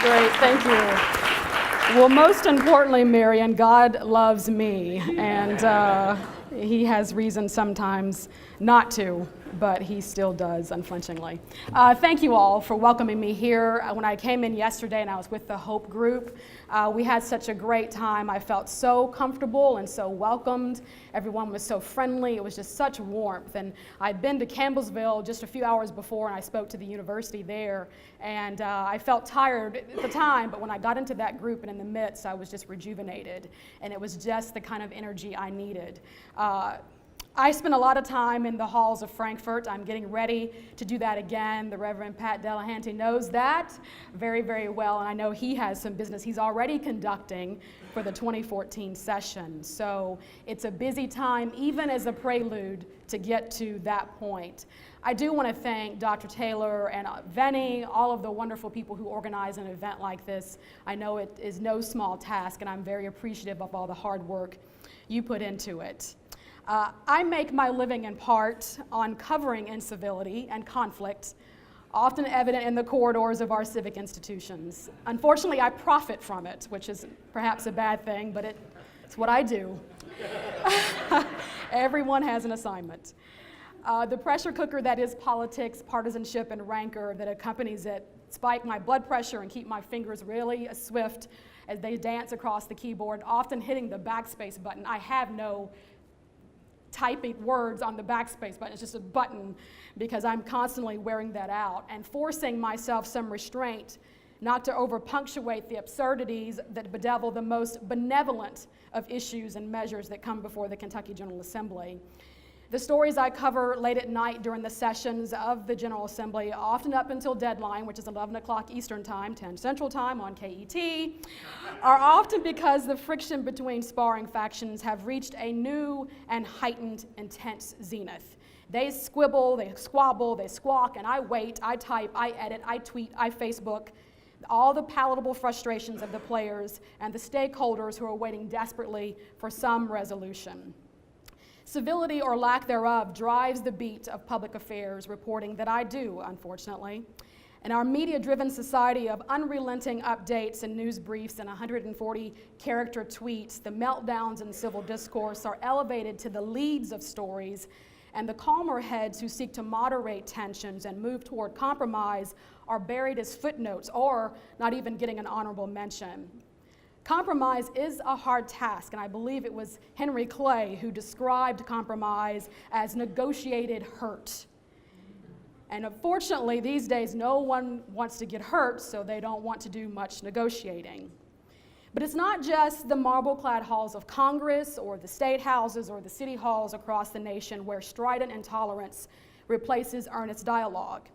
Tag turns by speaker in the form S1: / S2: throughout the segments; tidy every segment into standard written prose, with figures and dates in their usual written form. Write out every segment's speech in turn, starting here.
S1: Great, thank you. Well, most importantly, Marion, God loves me, and He has reason sometimes not to, but He still does, unflinchingly. Thank you all for welcoming me here. When I came in yesterday and I was with the Hope group, we had such a great time. I felt so comfortable and so welcomed. Everyone was so friendly. It was just such warmth. And I'd been to Campbellsville just a few hours before, and I spoke to the university there. And I felt tired at the time, but when I got into that group and in the midst, I was just rejuvenated. And it was just the kind of energy I needed. I spent a lot of time in the halls of Frankfurt. I'm getting ready to do that again. The Reverend Pat Delahanty knows that very, very well, and I know he has some business he's already conducting for the 2014 session. So it's a busy time, even as a prelude to get to that point. I do want to thank Dr. Taylor and Venny, all of the wonderful people who organize an event like this. I know it is no small task, and I'm very appreciative of all the hard work you put into it. I make my living in part on covering incivility and conflict, often evident in the corridors of our civic institutions. Unfortunately, I profit from it, which is perhaps a bad thing, but it's what I do. Everyone has an assignment. The pressure cooker that is politics, partisanship, and rancor that accompanies it spike my blood pressure and keep my fingers really swift as they dance across the keyboard, often hitting the backspace button. I have no typing words on the backspace button. It's just a button because I'm constantly wearing that out and forcing myself some restraint not to over-punctuate the absurdities that bedevil the most benevolent of issues and measures that come before the Kentucky General Assembly. The stories I cover late at night during the sessions of the General Assembly, often up until deadline, which is 11 o'clock Eastern Time, 10 Central Time on KET, are often because the friction between sparring factions have reached a new and heightened intense zenith. They squibble, they squabble, they squawk, and I wait, I type, I edit, I tweet, I Facebook, all the palatable frustrations of the players and the stakeholders who are waiting desperately for some resolution. Civility or lack thereof drives the beat of public affairs reporting that I do, unfortunately. In our media-driven society of unrelenting updates and news briefs and 140-character tweets, the meltdowns in civil discourse are elevated to the leads of stories, and the calmer heads who seek to moderate tensions and move toward compromise are buried as footnotes or not even getting an honorable mention. Compromise is a hard task, and I believe it was Henry Clay who described compromise as negotiated hurt. And unfortunately, these days, no one wants to get hurt, so they don't want to do much negotiating. But it's not just the marble-clad halls of Congress or the state houses or the city halls across the nation where strident intolerance replaces earnest dialogue.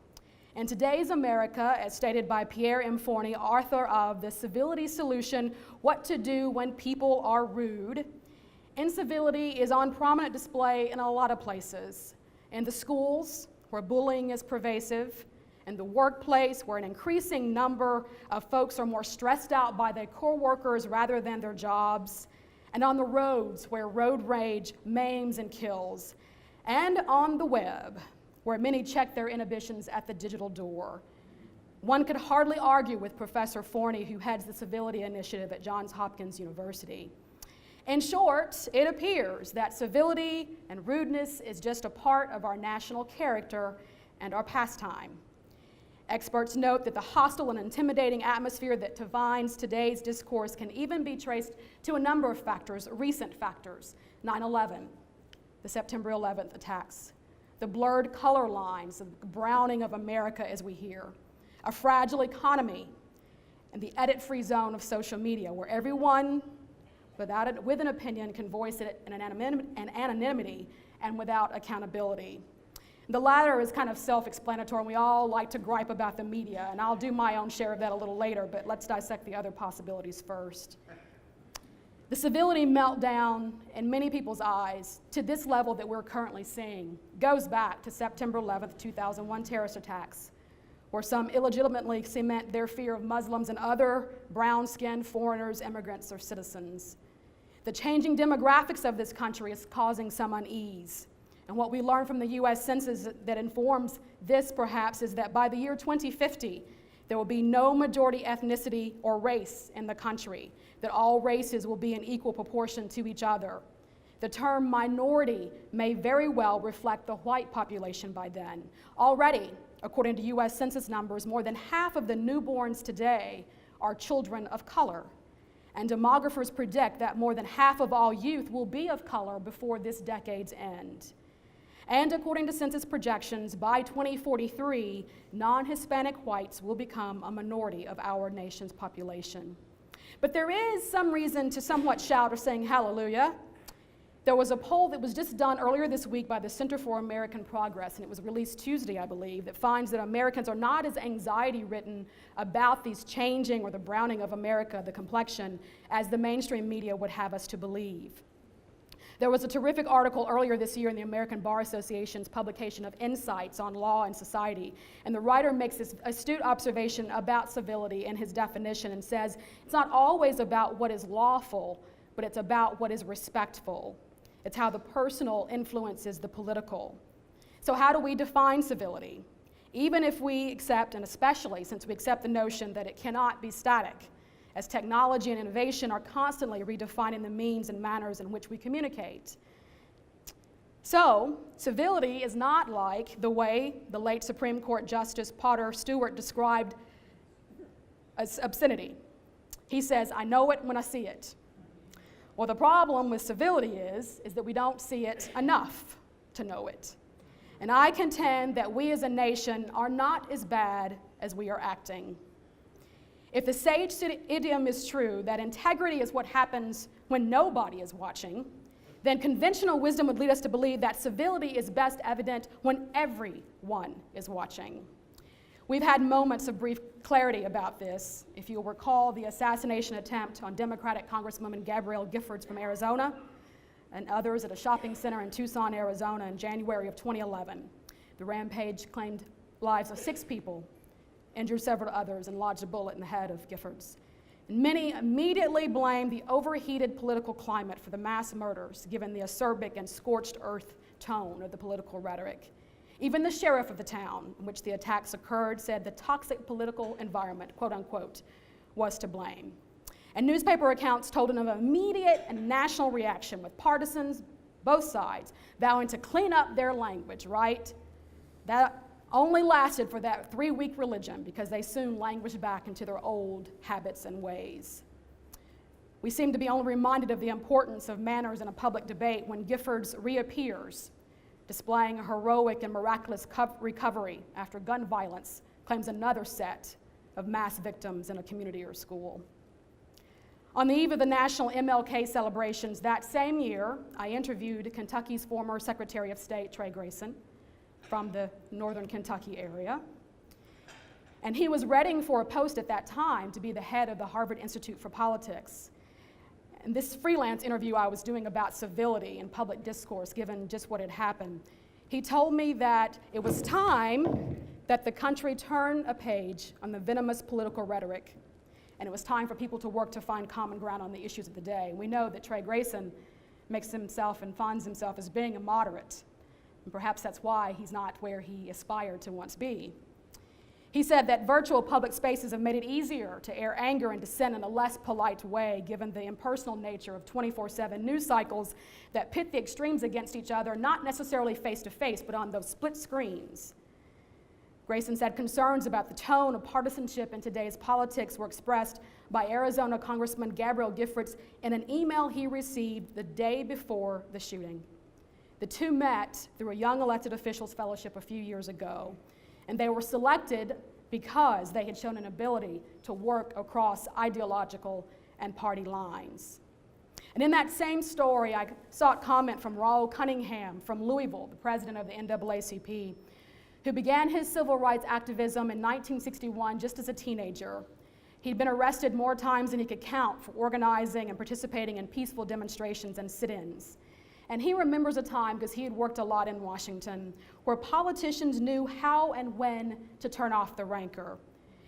S1: In today's America, as stated by Pierre M. Forney, author of The Civility Solution, What to Do When People Are Rude, incivility is on prominent display in a lot of places. In the schools, where bullying is pervasive, in the workplace, where an increasing number of folks are more stressed out by their coworkers rather than their jobs, and on the roads, where road rage maims and kills, and on the web, where many check their inhibitions at the digital door. One could hardly argue with Professor Forney, who heads the Civility Initiative at Johns Hopkins University. In short, it appears that civility and rudeness is just a part of our national character and our pastime. Experts note that the hostile and intimidating atmosphere that defines today's discourse can even be traced to a number of factors, recent factors: 9/11, the September 11th attacks, the blurred color lines, the browning of America as we hear, a fragile economy, and the edit-free zone of social media, where everyone with an opinion can voice it in anonymity and without accountability. The latter is kind of self-explanatory, and we all like to gripe about the media, and I'll do my own share of that a little later, but let's dissect the other possibilities first. The civility meltdown in many people's eyes to this level that we're currently seeing goes back to September 11th, 2001 terrorist attacks, where some illegitimately cement their fear of Muslims and other brown-skinned foreigners, immigrants, or citizens. The changing demographics of this country is causing some unease. And what we learn from the U.S. Census that informs this, perhaps, is that by the year 2050, There will be no majority ethnicity or race in the country, that all races will be in equal proportion to each other. The term minority may very well reflect the white population by then. Already, according to US Census numbers, more than half of the newborns today are children of color. And demographers predict that more than half of all youth will be of color before this decade's end. And according to census projections, by 2043, non-Hispanic whites will become a minority of our nation's population. But there is some reason to somewhat shout or sing hallelujah. There was a poll that was just done earlier this week by the Center for American Progress, and it was released Tuesday, I believe, that finds that Americans are not as anxiety-ridden about these changing or the browning of America, the complexion, as the mainstream media would have us to believe. There was a terrific article earlier this year in the American Bar Association's publication of Insights on Law and Society, and the writer makes this astute observation about civility in his definition and says, it's not always about what is lawful, but it's about what is respectful. It's how the personal influences the political. So how do we define civility? Even if we accept, and especially since we accept the notion that it cannot be static, as technology and innovation are constantly redefining the means and manners in which we communicate. So, civility is not like the way the late Supreme Court Justice Potter Stewart described as obscenity. He says, I know it when I see it. Well, the problem with civility is that we don't see it enough to know it. And I contend that we as a nation are not as bad as we are acting. If the sage idiom is true, that integrity is what happens when nobody is watching, then conventional wisdom would lead us to believe that civility is best evident when everyone is watching. We've had moments of brief clarity about this. If you'll recall the assassination attempt on Democratic Congresswoman Gabrielle Giffords from Arizona and others at a shopping center in Tucson, Arizona in January of 2011. The rampage claimed lives of 6 people, injured several others, and lodged a bullet in the head of Giffords. And many immediately blamed the overheated political climate for the mass murders, given the acerbic and scorched earth tone of the political rhetoric. Even the sheriff of the town in which the attacks occurred said the toxic political environment, quote unquote, was to blame. And newspaper accounts told of an immediate and national reaction with partisans, both sides, vowing to clean up their language, right? That only lasted for that 3-week religion because they soon languished back into their old habits and ways. We seem to be only reminded of the importance of manners in a public debate when Giffords reappears, displaying a heroic and miraculous recovery after gun violence claims another set of mass victims in a community or school. On the eve of the national MLK celebrations that same year, I interviewed Kentucky's former Secretary of State, Trey Grayson, from the northern Kentucky area. And he was readying for a post at that time to be the head of the Harvard Institute for Politics. And this freelance interview I was doing about civility and public discourse, given just what had happened, he told me that it was time that the country turn a page on the venomous political rhetoric, and it was time for people to work to find common ground on the issues of the day. We know that Trey Grayson makes himself and finds himself as being a moderate, and perhaps that's why he's not where he aspired to once be. He said that virtual public spaces have made it easier to air anger and dissent in a less polite way, given the impersonal nature of 24/7 news cycles that pit the extremes against each other, not necessarily face-to-face, but on those split screens. Grayson said concerns about the tone of partisanship in today's politics were expressed by Arizona Congressman Gabrielle Giffords in an email he received the day before the shooting. The two met through a Young Elected Officials Fellowship a few years ago, and they were selected because they had shown an ability to work across ideological and party lines. And in that same story, I sought comment from Raul Cunningham from Louisville, the president of the NAACP, who began his civil rights activism in 1961 just as a teenager. He'd been arrested more times than he could count for organizing and participating in peaceful demonstrations and sit-ins. And he remembers a time, because he had worked a lot in Washington, where politicians knew how and when to turn off the rancor.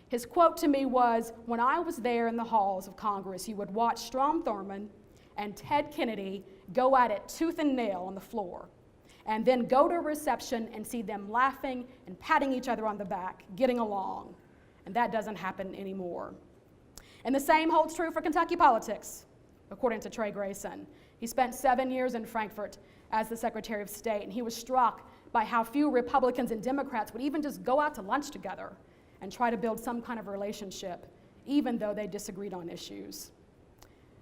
S1: His quote to me was, "When I was there in the halls of Congress, you would watch Strom Thurmond and Ted Kennedy go at it tooth and nail on the floor, and then go to a reception and see them laughing and patting each other on the back, getting along. And that doesn't happen anymore. And the same holds true for Kentucky politics, according to Trey Grayson. He spent 7 years in Frankfurt as the Secretary of State, and he was struck by how few Republicans and Democrats would even just go out to lunch together and try to build some kind of relationship, even though they disagreed on issues.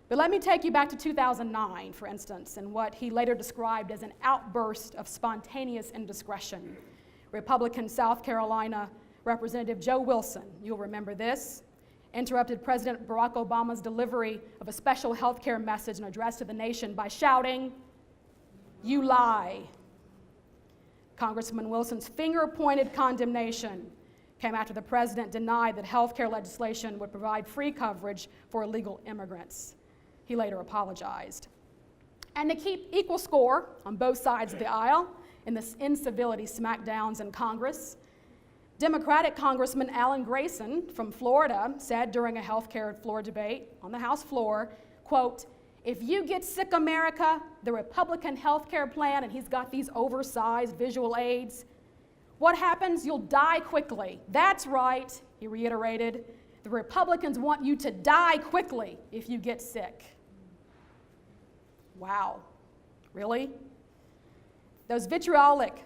S1: But let me take you back to 2009, for instance, and what he later described as an outburst of spontaneous indiscretion. Republican South Carolina Representative Joe Wilson, you'll remember this, interrupted President Barack Obama's delivery of a special health care message and address to the nation by shouting, "You lie." Congressman Wilson's finger-pointed condemnation came after the president denied that health care legislation would provide free coverage for illegal immigrants. He later apologized. And to keep equal score on both sides of the aisle in the incivility smackdowns in Congress, Democratic Congressman Alan Grayson from Florida said during a health care floor debate on the House floor, quote, "If you get sick, America, the Republican health care plan," and he's got these oversized visual aids, "what happens? You'll die quickly." That's right, he reiterated. The Republicans want you to die quickly if you get sick. Wow, really? Those vitriolic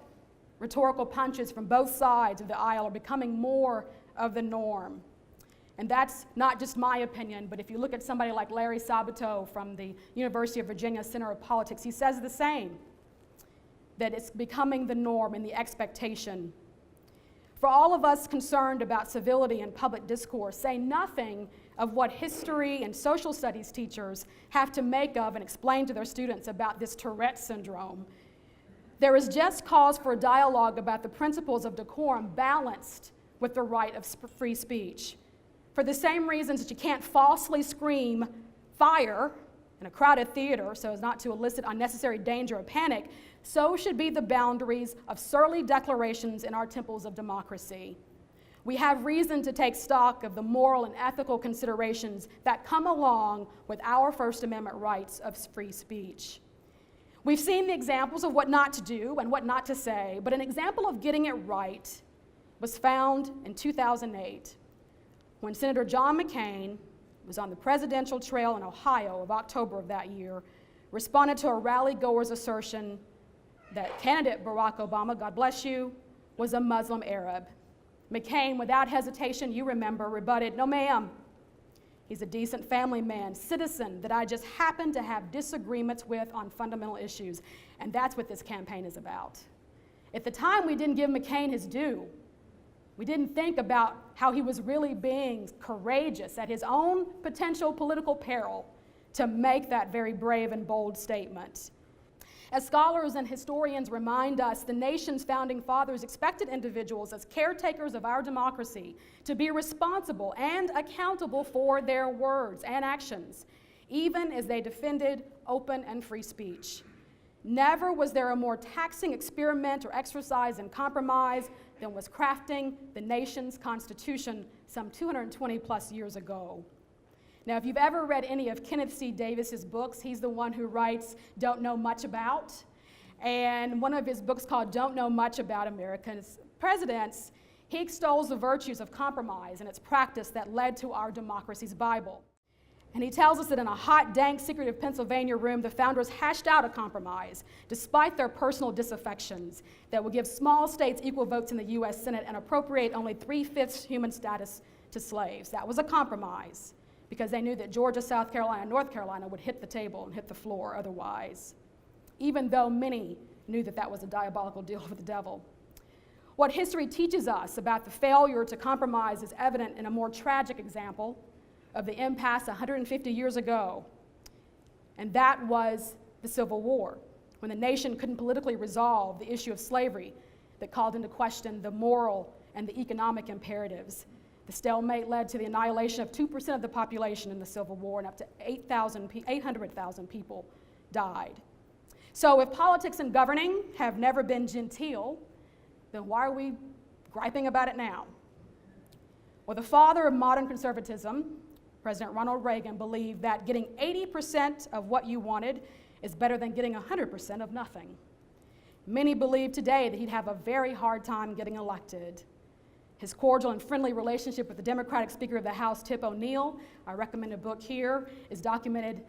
S1: rhetorical punches from both sides of the aisle are becoming more of the norm. And that's not just my opinion, but if you look at somebody like Larry Sabato from the University of Virginia Center of Politics, he says the same, that it's becoming the norm and the expectation. For all of us concerned about civility and public discourse, say nothing of what history and social studies teachers have to make of and explain to their students about this Tourette syndrome. There is just cause for a dialogue about the principles of decorum balanced with the right of free speech. For the same reasons that you can't falsely scream fire in a crowded theater so as not to elicit unnecessary danger or panic, so should be the boundaries of surly declarations in our temples of democracy. We have reason to take stock of the moral and ethical considerations that come along with our First Amendment rights of free speech. We've seen the examples of what not to do and what not to say, but an example of getting it right was found in 2008 when Senator John McCain was on the presidential trail in Ohio of October of that year, responded to a rally-goer's assertion that candidate Barack Obama, God bless you, was a Muslim Arab. McCain, without hesitation, you remember, rebutted, "No, ma'am. He's a decent family man, citizen that I just happen to have disagreements with on fundamental issues." And that's what this campaign is about. At the time, we didn't give McCain his due. We didn't think about how he was really being courageous at his own potential political peril to make that very brave and bold statement. As scholars and historians remind us, the nation's founding fathers expected individuals as caretakers of our democracy to be responsible and accountable for their words and actions, even as they defended open and free speech. Never was there a more taxing experiment or exercise in compromise than was crafting the nation's Constitution some 220 plus years ago. Now, if you've ever read any of Kenneth C. Davis's books, he's the one who writes Don't Know Much About. And one of his books called Don't Know Much About America's Presidents, he extols the virtues of compromise and its practice that led to our democracy's Bible. And he tells us that in a hot, dank, secretive Pennsylvania room, the founders hashed out a compromise, despite their personal disaffections, that would give small states equal votes in the U.S. Senate and appropriate only 3/5 human status to slaves. That was a compromise, because they knew that Georgia, South Carolina, and North Carolina would hit the table and hit the floor otherwise, even though many knew that that was a diabolical deal with the devil. What history teaches us about the failure to compromise is evident in a more tragic example of the impasse 150 years ago, and that was the Civil War, when the nation couldn't politically resolve the issue of slavery that called into question the moral and the economic imperatives. The stalemate led to the annihilation of 2% of the population in the Civil War, and up to 800,000 people died. So if politics and governing have never been genteel, then why are we griping about it now? Well, the father of modern conservatism, President Ronald Reagan, believed that getting 80% of what you wanted is better than getting 100% of nothing. Many believe today that he'd have a very hard time getting elected. his cordial and friendly relationship with the Democratic Speaker of the House, Tip O'Neill, our recommended book here, is documented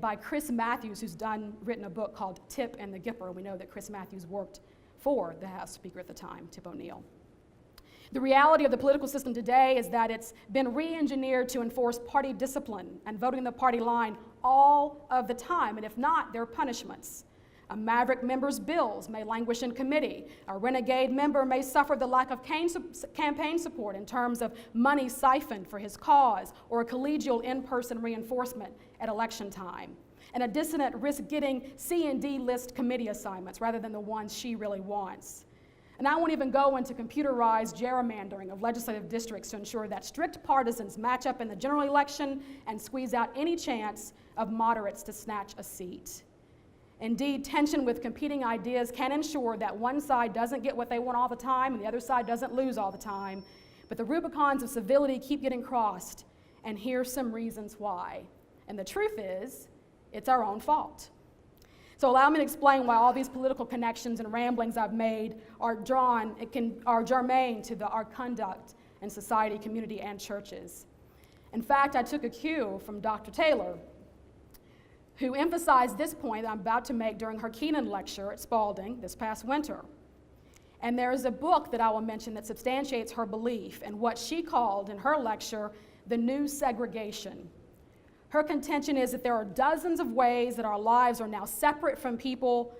S1: by Chris Matthews, who's written a book called Tip and the Gipper. We know that Chris Matthews worked for the House Speaker at the time, Tip O'Neill. The reality of the political system today is that it's been re-engineered to enforce party discipline and voting the party line all of the time, and if not, there are punishments. A maverick member's bills may languish in committee. A renegade member may suffer the lack of campaign support in terms of money siphoned for his cause or a collegial in-person reinforcement at election time. And a dissident risks getting C and D list committee assignments rather than the ones she really wants. And I won't even go into computerized gerrymandering of legislative districts to ensure that strict partisans match up in the general election and squeeze out any chance of moderates to snatch a seat. Indeed, tension with competing ideas can ensure that one side doesn't get what they want all the time and the other side doesn't lose all the time. But the Rubicons of civility keep getting crossed, and here's some reasons why. And the truth is, it's our own fault. So allow me to explain why all these political connections and ramblings I've made are germane to our conduct in society, community, and churches. In fact, I took a cue from Dr. Taylor, who emphasized this point that I'm about to make during her keynote lecture at Spalding this past winter. And there is a book that I will mention that substantiates her belief in what she called in her lecture, the new segregation. Her contention is that there are dozens of ways that our lives are now separate from people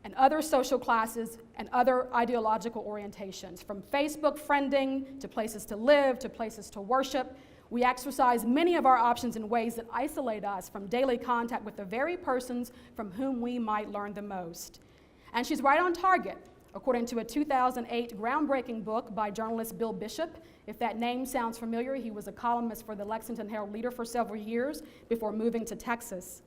S1: and other social classes and other ideological orientations. From Facebook friending to places to live to places to worship, we exercise many of our options in ways that isolate us from daily contact with the very persons from whom we might learn the most. And she's right on target, according to a 2008 groundbreaking book by journalist Bill Bishop. If that name sounds familiar, he was a columnist for the Lexington Herald-Leader for several years before moving to Texas.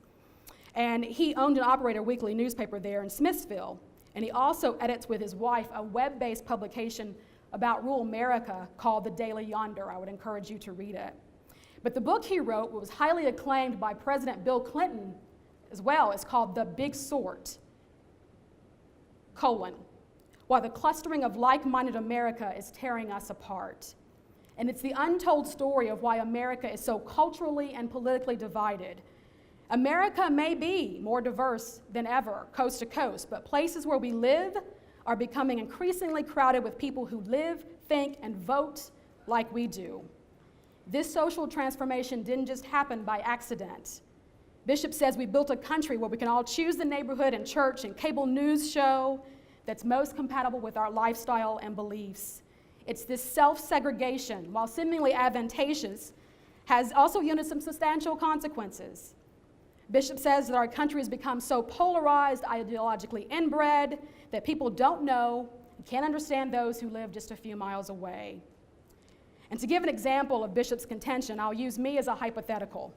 S1: And he owned and operated a weekly newspaper there in Smithsville. And he also edits with his wife a web-based publication about rural America called The Daily Yonder. I would encourage you to read it. But the book he wrote was highly acclaimed by President Bill Clinton as well. It's called The Big Sort, while the clustering of like-minded America is tearing us apart. And it's the untold story of why America is so culturally and politically divided. America may be more diverse than ever, coast to coast, but places where we live are becoming increasingly crowded with people who live, think, and vote like we do. This social transformation didn't just happen by accident. Bishop says we built a country where we can all choose the neighborhood and church and cable news show that's most compatible with our lifestyle and beliefs. It's this self-segregation, while seemingly advantageous, has also yielded some substantial consequences. Bishop says that our country has become so polarized, ideologically inbred, that people don't know and can't understand those who live just a few miles away. And to give an example of Bishop's contention, I'll use me as a hypothetical.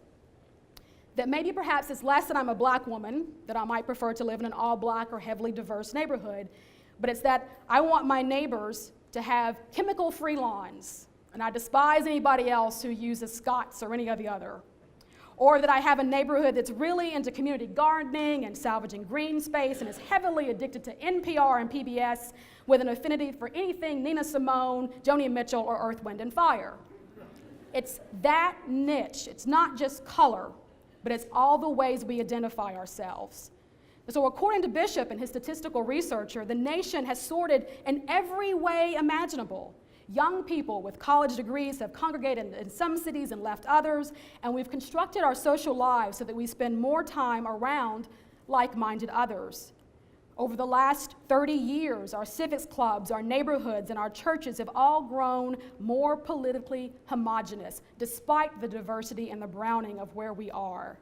S1: That maybe perhaps it's less that I'm a black woman, that I might prefer to live in an all-black or heavily diverse neighborhood, but it's that I want my neighbors to have chemical-free lawns, and I despise anybody else who uses Scott's or any of the other. Or that I have a neighborhood that's really into community gardening and salvaging green space and is heavily addicted to NPR and PBS with an affinity for anything Nina Simone, Joni Mitchell, or Earth, Wind, and Fire. It's that niche. It's not just color, but it's all the ways we identify ourselves. So according to Bishop and his statistical researcher, the nation has sorted in every way imaginable. Young people with college degrees have congregated in some cities and left others, and we've constructed our social lives so that we spend more time around like-minded others. Over the last 30 years, our civics clubs, our neighborhoods, and our churches have all grown more politically homogenous, despite the diversity and the browning of where we are.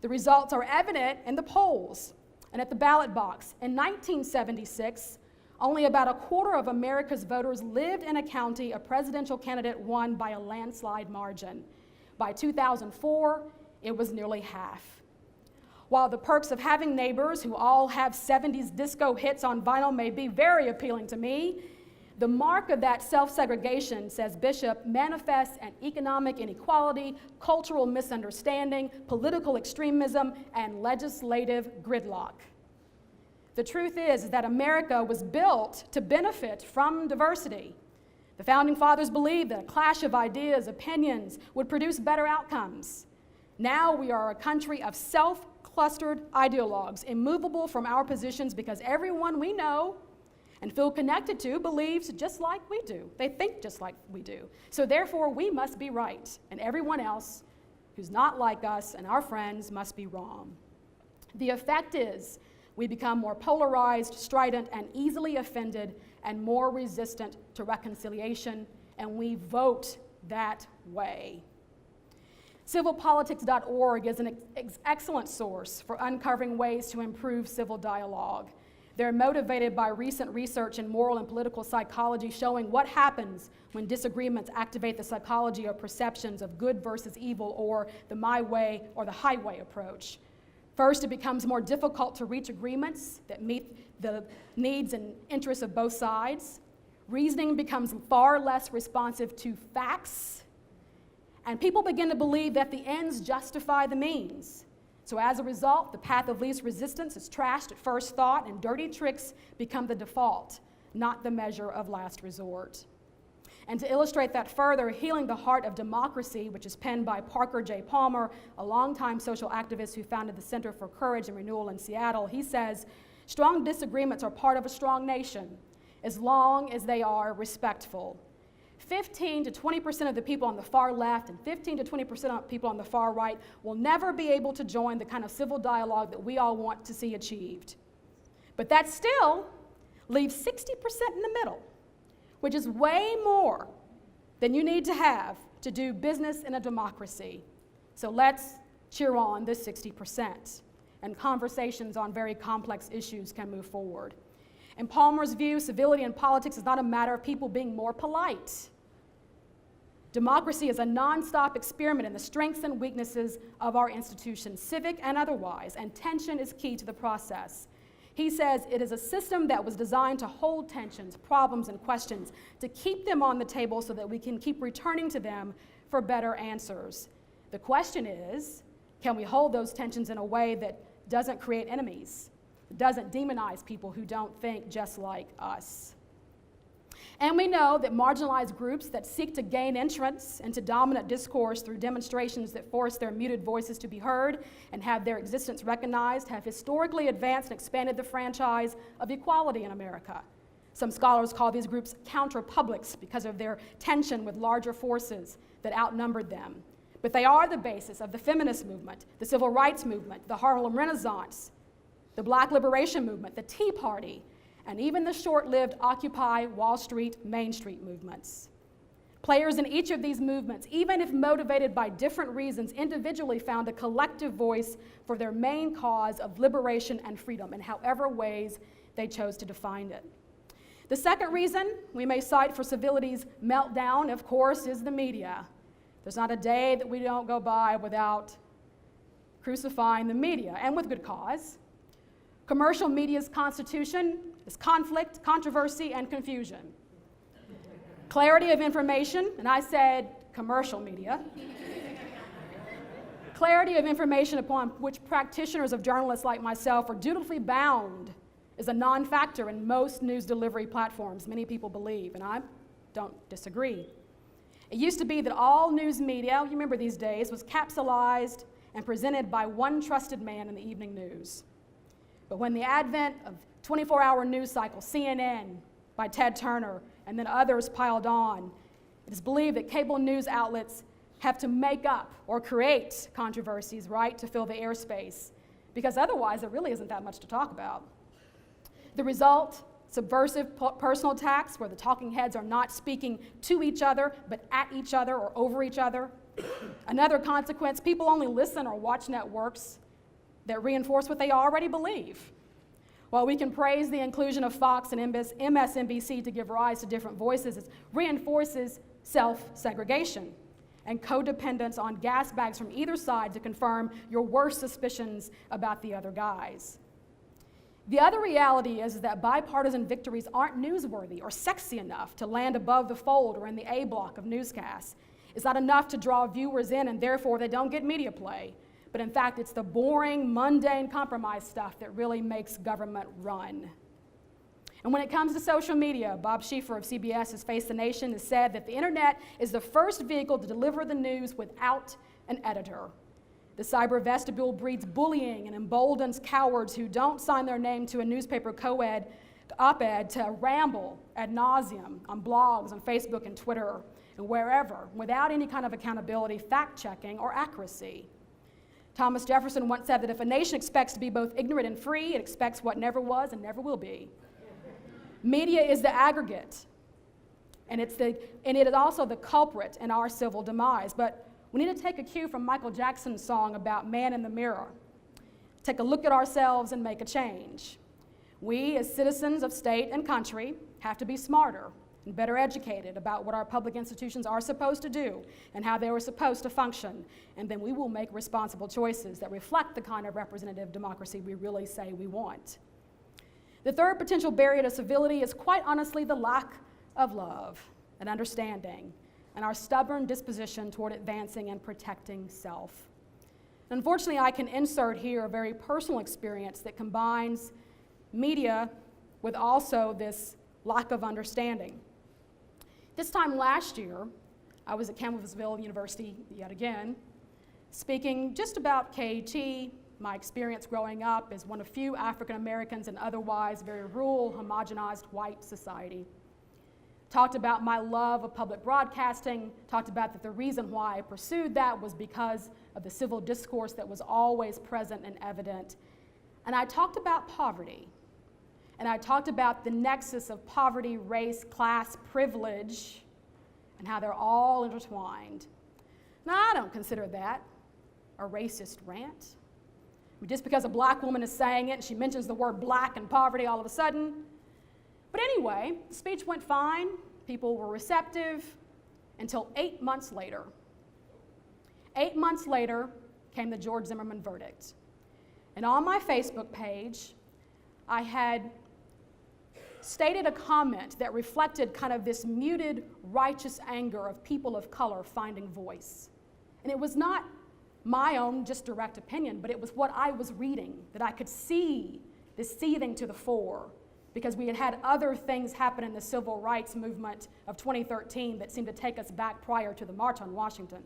S1: The results are evident in the polls and at the ballot box. In 1976, only about a quarter of America's voters lived in a county a presidential candidate won by a landslide margin. By 2004, it was nearly half. While the perks of having neighbors who all have 70s disco hits on vinyl may be very appealing to me, the mark of that self-segregation, says Bishop, manifests in economic inequality, cultural misunderstanding, political extremism, and legislative gridlock. The truth is that America was built to benefit from diversity. The Founding Fathers believed that a clash of ideas, opinions, would produce better outcomes. Now we are a country of self-clustered ideologues, immovable from our positions because everyone we know and feel connected to believes just like we do. They think just like we do. So therefore, we must be right, and everyone else who's not like us and our friends must be wrong. The effect is we become more polarized, strident, and easily offended, and more resistant to reconciliation, and we vote that way. Civilpolitics.org is an excellent source for uncovering ways to improve civil dialogue. They're motivated by recent research in moral and political psychology showing what happens when disagreements activate the psychology or perceptions of good versus evil, or the my way or the highway approach. First, it becomes more difficult to reach agreements that meet the needs and interests of both sides. Reasoning becomes far less responsive to facts, and people begin to believe that the ends justify the means. So as a result, the path of least resistance is trashed at first thought, and dirty tricks become the default, not the measure of last resort. And to illustrate that further, Healing the Heart of Democracy, which is penned by Parker J. Palmer, a longtime social activist who founded the Center for Courage and Renewal in Seattle, he says, strong disagreements are part of a strong nation, as long as they are respectful. 15 to 20% of the people on the far left and 15 to 20% of people on the far right will never be able to join the kind of civil dialogue that we all want to see achieved. But that still leaves 60% in the middle, which is way more than you need to have to do business in a democracy. So let's cheer on this 60%, and conversations on very complex issues can move forward. In Palmer's view, civility in politics is not a matter of people being more polite. Democracy is a nonstop experiment in the strengths and weaknesses of our institutions, civic and otherwise, and tension is key to the process. He says it is a system that was designed to hold tensions, problems, and questions, to keep them on the table so that we can keep returning to them for better answers. The question is, can we hold those tensions in a way that doesn't create enemies, doesn't demonize people who don't think just like us? And we know that marginalized groups that seek to gain entrance into dominant discourse through demonstrations that force their muted voices to be heard and have their existence recognized have historically advanced and expanded the franchise of equality in America. Some scholars call these groups counter-publics because of their tension with larger forces that outnumbered them. But they are the basis of the feminist movement, the civil rights movement, the Harlem Renaissance, the Black liberation movement, the Tea Party, and even the short-lived Occupy Wall Street, Main Street movements. Players in each of these movements, even if motivated by different reasons, individually found a collective voice for their main cause of liberation and freedom in however ways they chose to define it. The second reason we may cite for civility's meltdown, of course, is the media. There's not a day that we don't go by without crucifying the media, and with good cause. Commercial media's constitution is conflict, controversy, and confusion. Clarity of information, and I said commercial media. Clarity of information upon which practitioners of journalists like myself are dutifully bound is a non-factor in most news delivery platforms, many people believe, and I don't disagree. It used to be that all news media, you remember these days, was capsulized and presented by one trusted man in the evening news. But when the advent of 24-hour news cycle, CNN by Ted Turner, and then others piled on, it is believed that cable news outlets have to make up or create controversies, right, to fill the airspace, because otherwise there really isn't that much to talk about. The result, subversive personal attacks where the talking heads are not speaking to each other, but at each other or over each other. Another consequence, people only listen or watch networks that reinforce what they already believe. While we can praise the inclusion of Fox and MSNBC to give rise to different voices, it reinforces self-segregation and codependence on gas bags from either side to confirm your worst suspicions about the other guys. The other reality is that bipartisan victories aren't newsworthy or sexy enough to land above the fold or in the A block of newscasts. It's not enough to draw viewers in, and therefore they don't get media play. But in fact, it's the boring, mundane compromise stuff that really makes government run. And when it comes to social media, Bob Schieffer of CBS's Face the Nation has said that the internet is the first vehicle to deliver the news without an editor. The cyber vestibule breeds bullying and emboldens cowards who don't sign their name to a newspaper op-ed to ramble ad nauseum on blogs, on Facebook and Twitter, and wherever, without any kind of accountability, fact-checking, or accuracy. Thomas Jefferson once said that if a nation expects to be both ignorant and free, it expects what never was and never will be. Media is the aggregate, and it is also the culprit in our civil demise. But we need to take a cue from Michael Jackson's song about man in the mirror. Take a look at ourselves and make a change. We, as citizens of state and country, have to be smarter and better educated about what our public institutions are supposed to do and how they were supposed to function, and then we will make responsible choices that reflect the kind of representative democracy we really say we want. The third potential barrier to civility is quite honestly the lack of love and understanding and our stubborn disposition toward advancing and protecting self. Unfortunately, I can insert here a very personal experience that combines media with also this lack of understanding. This time last year, I was at Campbellsville University yet again, speaking just about KET, my experience growing up as one of few African Americans in otherwise very rural, homogenized white society. Talked about my love of public broadcasting, talked about that the reason why I pursued that was because of the civil discourse that was always present and evident. And I talked about poverty. And I talked about the nexus of poverty, race, class, privilege, and how they're all intertwined. Now, I don't consider that a racist rant. I mean, just because a black woman is saying it and she mentions the word black and poverty all of a sudden. But anyway, the speech went fine. People were receptive until 8 months later. 8 months later came the George Zimmerman verdict. And on my Facebook page, I had stated a comment that reflected kind of this muted, righteous anger of people of color finding voice. And it was not my own just direct opinion, but it was what I was reading, that I could see this seething to the fore, because we had had other things happen in the civil rights movement of 2013 that seemed to take us back prior to the March on Washington.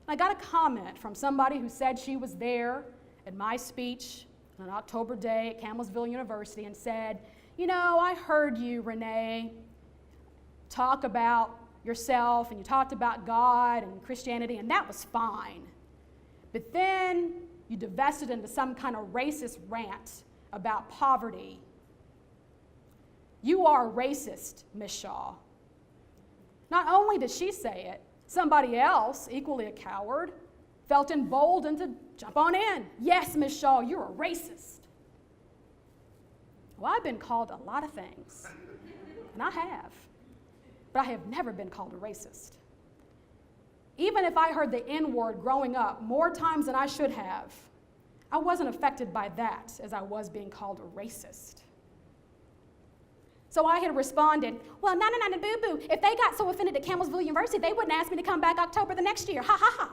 S1: I got a comment from somebody who said she was there at my speech on an October day at Campbellsville University and said, you know, I heard you, Renee, talk about yourself, and you talked about God and Christianity, and that was fine. But then you divested into some kind of racist rant about poverty. You are a racist, Miss Shaw. Not only did she say it, somebody else, equally a coward, felt emboldened to jump on in. Yes, Miss Shaw, you're a racist. Well, I've been called a lot of things, and I have, but I have never been called a racist. Even if I heard the N-word growing up more times than I should have, I wasn't affected by that as I was being called a racist. So I had responded, well, no, boo-boo. If they got so offended at Campbellsville University, they wouldn't ask me to come back October the next year. Ha, ha, ha.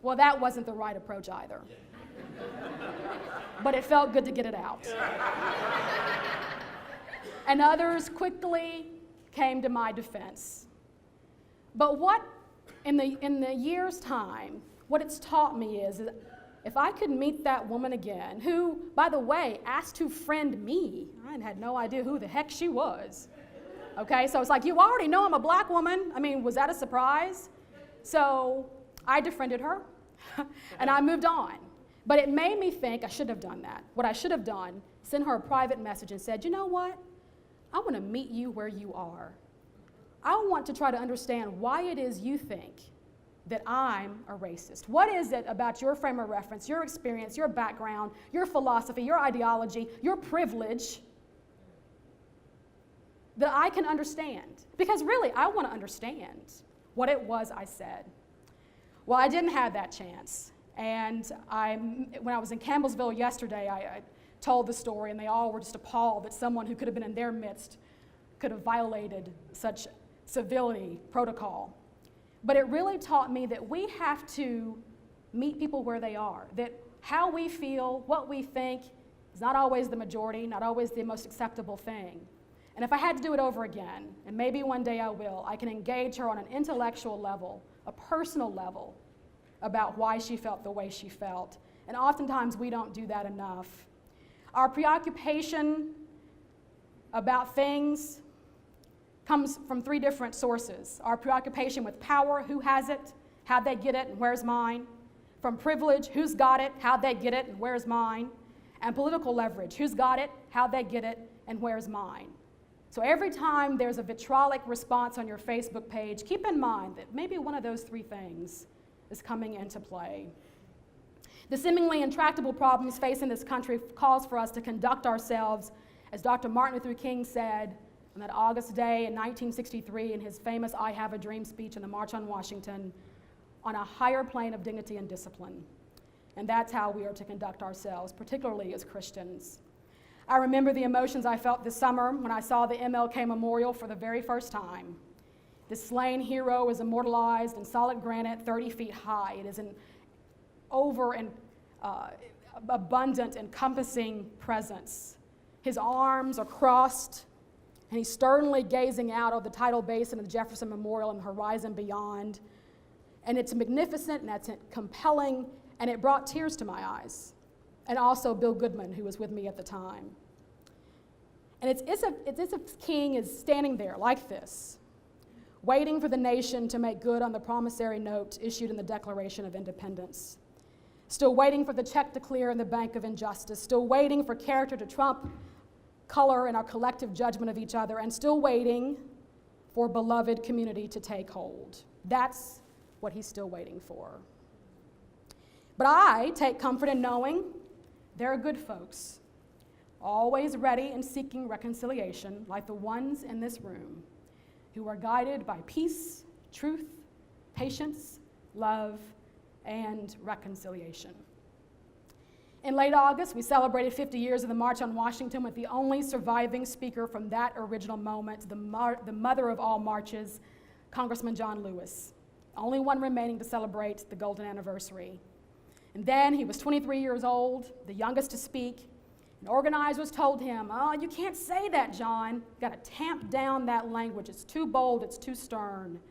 S1: Well, that wasn't the right approach either. But it felt good to get it out. And others quickly came to my defense. But what, in the year's time, what it's taught me is that if I could meet that woman again, who, by the way, asked to friend me, I had no idea who the heck she was. Okay, so it's like, you already know I'm a black woman. I mean, was that a surprise? So I defriended her, and I moved on. But it made me think I should have done that. What I should have done, sent her a private message and said, you know what? I want to meet you where you are. I want to try to understand why it is you think that I'm a racist. What is it about your frame of reference, your experience, your background, your philosophy, your ideology, your privilege that I can understand? Because really, I want to understand what it was I said. Well, I didn't have that chance. And when I was in Campbellsville yesterday, I told the story, and they all were just appalled that someone who could have been in their midst could have violated such civility protocol. But it really taught me that we have to meet people where they are, that how we feel, what we think, is not always the majority, not always the most acceptable thing. And if I had to do it over again, and maybe one day I will, I can engage her on an intellectual level, a personal level, about why she felt the way she felt. And oftentimes we don't do that enough. Our preoccupation about things comes from three different sources. Our preoccupation with power, who has it, how'd they get it, and where's mine? From privilege, who's got it, how'd they get it, and where's mine? And political leverage, who's got it, how'd they get it, and where's mine? So every time there's a vitriolic response on your Facebook page, keep in mind that maybe one of those three things is coming into play. The seemingly intractable problems facing this country calls for us to conduct ourselves, as Dr. Martin Luther King said on that August day in 1963 in his famous I Have a Dream speech in the March on Washington, on a higher plane of dignity and discipline. And that's how we are to conduct ourselves, particularly as Christians. I remember the emotions I felt this summer when I saw the MLK Memorial for the very first time. This slain hero is immortalized in solid granite 30 feet high. It is an abundant, encompassing presence. His arms are crossed, and he's sternly gazing out of the tidal basin of the Jefferson Memorial and the horizon beyond. And it's magnificent, and that's compelling, and it brought tears to my eyes. And also Bill Goodman, who was with me at the time. And it's as if King is standing there like this, waiting for the nation to make good on the promissory note issued in the Declaration of Independence. Still waiting for the check to clear in the bank of injustice. Still waiting for character to trump color in our collective judgment of each other. And still waiting for beloved community to take hold. That's what he's still waiting for. But I take comfort in knowing there are good folks, always ready and seeking reconciliation, like the ones in this room, who are guided by peace, truth, patience, love, and reconciliation. In late August, we celebrated 50 years of the March on Washington with the only surviving speaker from that original moment, the mother of all marches, Congressman John Lewis, only one remaining to celebrate the golden anniversary. And then he was 23 years old, the youngest to speak, and organizers told him, "Oh, you can't say that, John. You've got to tamp down that language. It's too bold, it's too stern."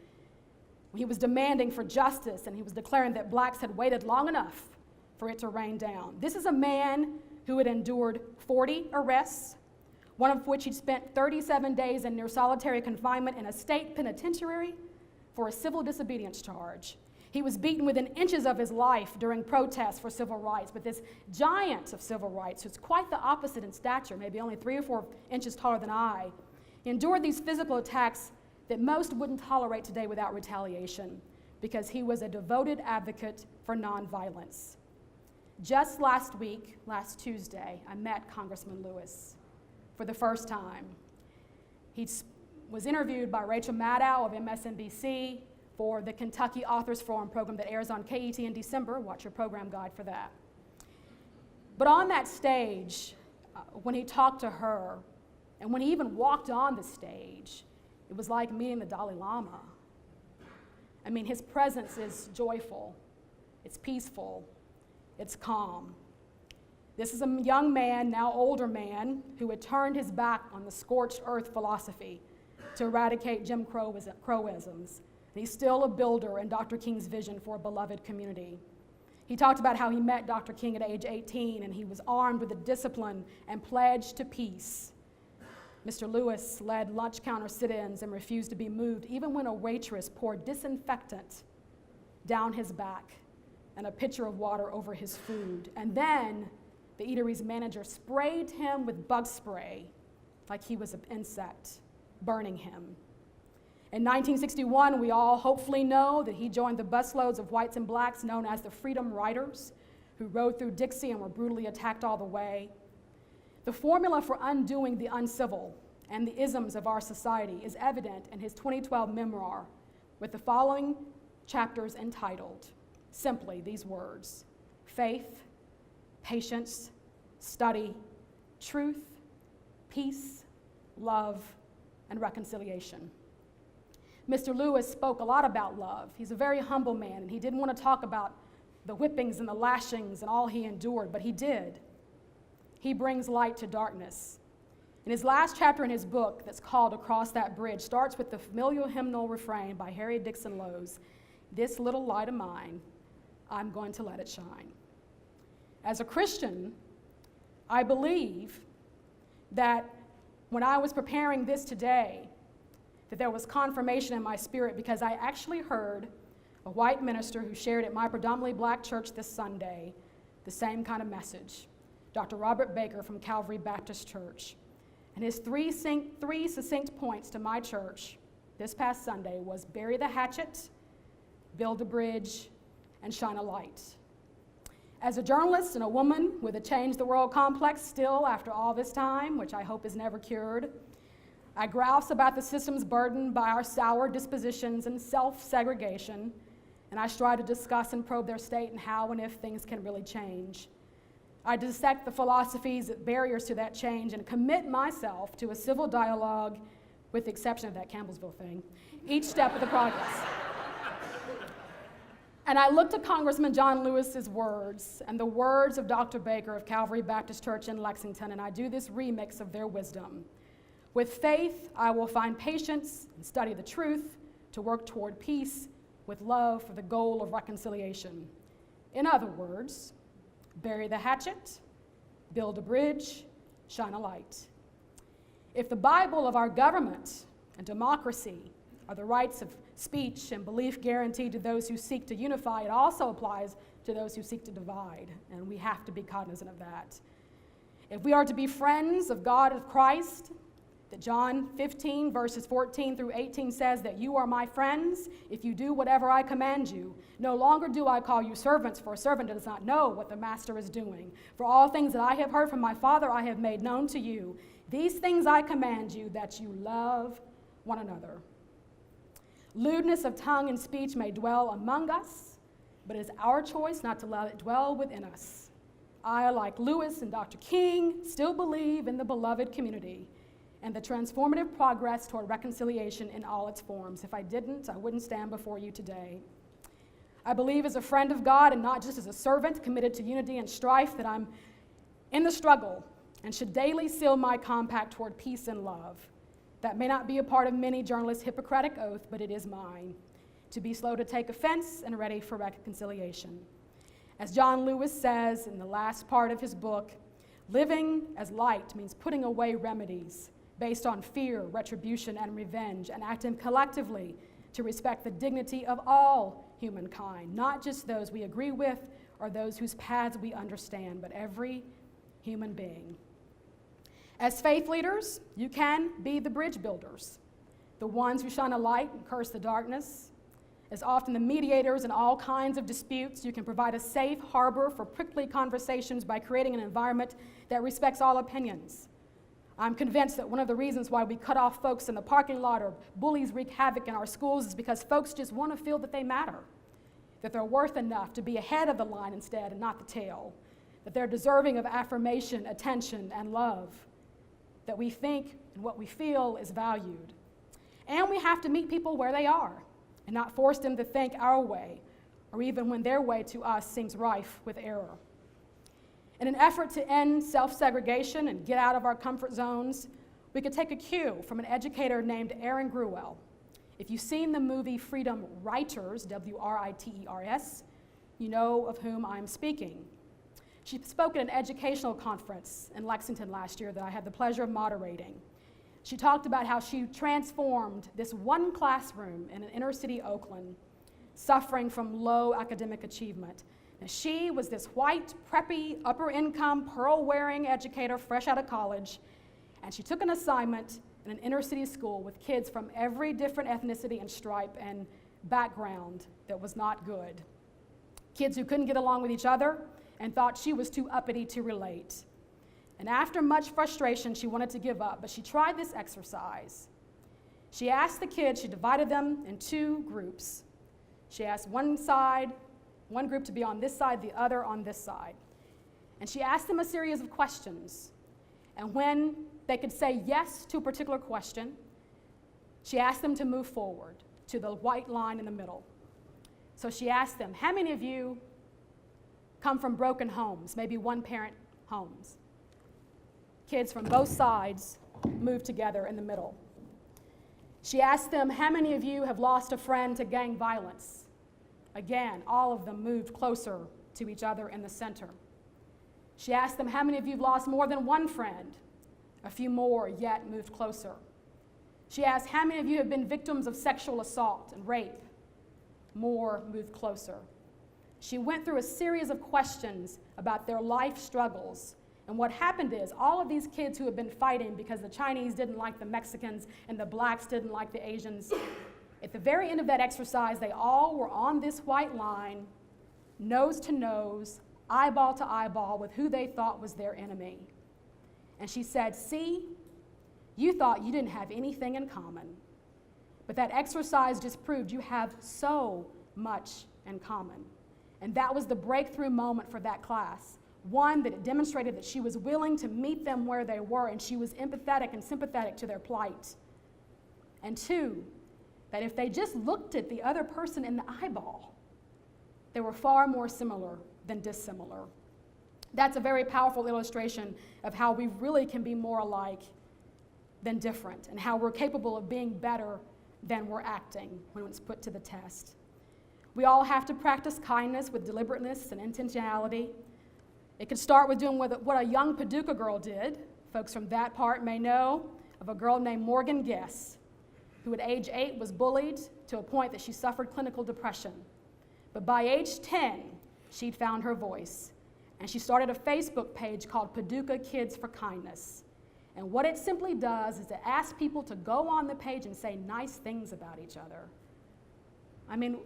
S1: He was demanding for justice, and he was declaring that blacks had waited long enough for it to rain down. This is a man who had endured 40 arrests, one of which he'd spent 37 days in near solitary confinement in a state penitentiary for a civil disobedience charge. He was beaten within inches of his life during protests for civil rights, but this giant of civil rights, who's quite the opposite in stature, maybe only 3 or 4 inches taller than I, endured these physical attacks that most wouldn't tolerate today without retaliation, because he was a devoted advocate for nonviolence. Just last week, last Tuesday, I met Congressman Lewis for the first time. He was interviewed by Rachel Maddow of MSNBC for the Kentucky Authors Forum program that airs on KET in December. Watch your program guide for that. But on that stage, when he talked to her, and when he even walked on the stage, it was like meeting the Dalai Lama. I mean, his presence is joyful, it's peaceful, it's calm. This is a young man, now older man, who had turned his back on the scorched earth philosophy to eradicate Jim Crowisms. He's still a builder in Dr. King's vision for a beloved community. He talked about how he met Dr. King at age 18, and he was armed with the discipline and pledge to peace. Mr. Lewis led lunch counter sit-ins and refused to be moved, even when a waitress poured disinfectant down his back and a pitcher of water over his food. And then the eatery's manager sprayed him with bug spray like he was an insect, burning him. In 1961, we all hopefully know that he joined the busloads of whites and blacks known as the Freedom Riders, who rode through Dixie and were brutally attacked all the way. The formula for undoing the uncivil and the isms of our society is evident in his 2012 memoir, with the following chapters entitled simply these words: faith, patience, study, truth, peace, love, and reconciliation. Mr. Lewis spoke a lot about love. He's a very humble man, and he didn't want to talk about the whippings and the lashings and all he endured, but he did. He brings light to darkness. In his last chapter in his book, that's called Across That Bridge, starts with the familiar hymnal refrain by Harry Dixon Lowe's, "This little light of mine, I'm going to let it shine." As a Christian, I believe that when I was preparing this today, that there was confirmation in my spirit, because I actually heard a white minister who shared at my predominantly black church this Sunday the same kind of message, Dr. Robert Baker from Calvary Baptist Church. And his three succinct points to my church this past Sunday was bury the hatchet, build a bridge, and shine a light. As a journalist and a woman with a change the world complex still after all this time, which I hope is never cured, I grouse about the systems burdened by our sour dispositions and self-segregation, and I strive to discuss and probe their state and how and if things can really change. I dissect the philosophies, barriers to that change, and commit myself to a civil dialogue, with the exception of that Campbellsville thing, each step of the progress. And I looked at Congressman John Lewis's words and the words of Dr. Baker of Calvary Baptist Church in Lexington, and I do this remix of their wisdom. With faith, I will find patience and study the truth to work toward peace, with love for the goal of reconciliation. In other words, bury the hatchet, build a bridge, shine a light. If the Bible of our government and democracy are the rights of speech and belief guaranteed to those who seek to unify, it also applies to those who seek to divide, and we have to be cognizant of that. If we are to be friends of God, of Christ, that John 15 verses 14 through 18 says that you are my friends if you do whatever I command you. No longer do I call you servants, for a servant does not know what the master is doing. For all things that I have heard from my Father I have made known to you. These things I command you, that you love one another. Lewdness of tongue and speech may dwell among us, but it is our choice not to let it dwell within us. I, like Lewis and Dr. King, still believe in the beloved community and the transformative progress toward reconciliation in all its forms. If I didn't, I wouldn't stand before you today. I believe as a friend of God and not just as a servant committed to unity and strife that I'm in the struggle and should daily seal my compact toward peace and love. That may not be a part of many journalists' Hippocratic oath, but it is mine, to be slow to take offense and ready for reconciliation. As John Lewis says in the last part of his book, living as light means putting away remedies based on fear, retribution, and revenge, and acting collectively to respect the dignity of all humankind, not just those we agree with or those whose paths we understand, but every human being. As faith leaders, you can be the bridge builders, the ones who shine a light and curse the darkness. As often the mediators in all kinds of disputes, you can provide a safe harbor for prickly conversations by creating an environment that respects all opinions. I'm convinced that one of the reasons why we cut off folks in the parking lot or bullies wreak havoc in our schools is because folks just want to feel that they matter, that they're worth enough to be ahead of the line instead and not the tail, that they're deserving of affirmation, attention, and love, that we think and what we feel is valued. And we have to meet people where they are and not force them to think our way, or even when their way to us seems rife with error. In an effort to end self-segregation and get out of our comfort zones, we could take a cue from an educator named Erin Gruwell. If you've seen the movie Freedom Writers, W-R-I-T-E-R-S, you know of whom I'm speaking. She spoke at an educational conference in Lexington last year that I had the pleasure of moderating. She talked about how she transformed this one classroom in an inner city Oakland, suffering from low academic achievement. And she was this white, preppy, upper-income, pearl-wearing educator fresh out of college, and she took an assignment in an inner city school with kids from every different ethnicity and stripe and background that was not good. Kids who couldn't get along with each other and thought she was too uppity to relate. And after much frustration, she wanted to give up, but she tried this exercise. She asked the kids, she divided them in two groups. She asked one group to be on this side, the other on this side. And she asked them a series of questions. And when they could say yes to a particular question, she asked them to move forward to the white line in the middle. So she asked them, how many of you come from broken homes, maybe one-parent homes. Kids from both sides moved together in the middle. She asked them, how many of you have lost a friend to gang violence? Again, all of them moved closer to each other in the center. She asked them, how many of you have lost more than one friend? A few more yet moved closer. She asked, how many of you have been victims of sexual assault and rape? More moved closer. She went through a series of questions about their life struggles. And what happened is all of these kids who had been fighting because the Chinese didn't like the Mexicans and the blacks didn't like the Asians, at the very end of that exercise, they all were on this white line, nose to nose, eyeball to eyeball with who they thought was their enemy. And she said, see, you thought you didn't have anything in common. But that exercise just proved you have so much in common. And that was the breakthrough moment for that class. One, that it demonstrated that she was willing to meet them where they were and she was empathetic and sympathetic to their plight. And two, that if they just looked at the other person in the eyeball, they were far more similar than dissimilar. That's a very powerful illustration of how we really can be more alike than different and how we're capable of being better than we're acting when it's put to the test. We all have to practice kindness with deliberateness and intentionality. It could start with doing what a young Paducah girl did. Folks from that part may know of a girl named Morgan Guess, who at age 8 was bullied to a point that she suffered clinical depression. But by age 10, she'd found her voice, and she started a Facebook page called Paducah Kids for Kindness. And what it simply does is it asks people to go on the page and say nice things about each other. I mean,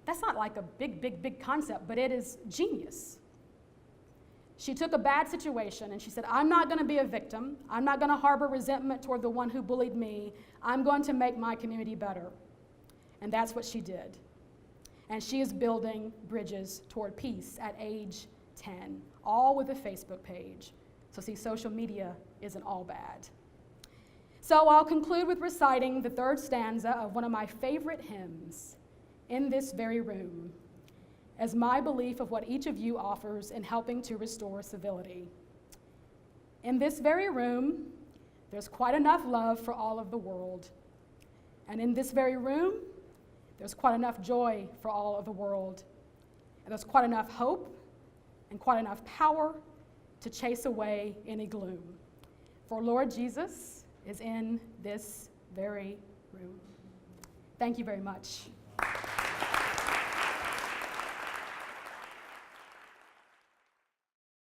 S1: that's not like a big concept, but it is genius. She took a bad situation and she said, I'm not going to be a victim. I'm not going to harbor resentment toward the one who bullied me. I'm going to make my community better. And that's what she did. And she is building bridges toward peace at age 10, all with a Facebook page. So see, social media isn't all bad. So I'll conclude with reciting the third stanza of one of my favorite hymns, In This Very Room, as my belief of what each of you offers in helping to restore civility. In this very room, there's quite enough love for all of the world. And in this very room, there's quite enough joy for all of the world. And there's quite enough hope and quite enough power to chase away any gloom. For Lord Jesus is in this very room. Thank you very much.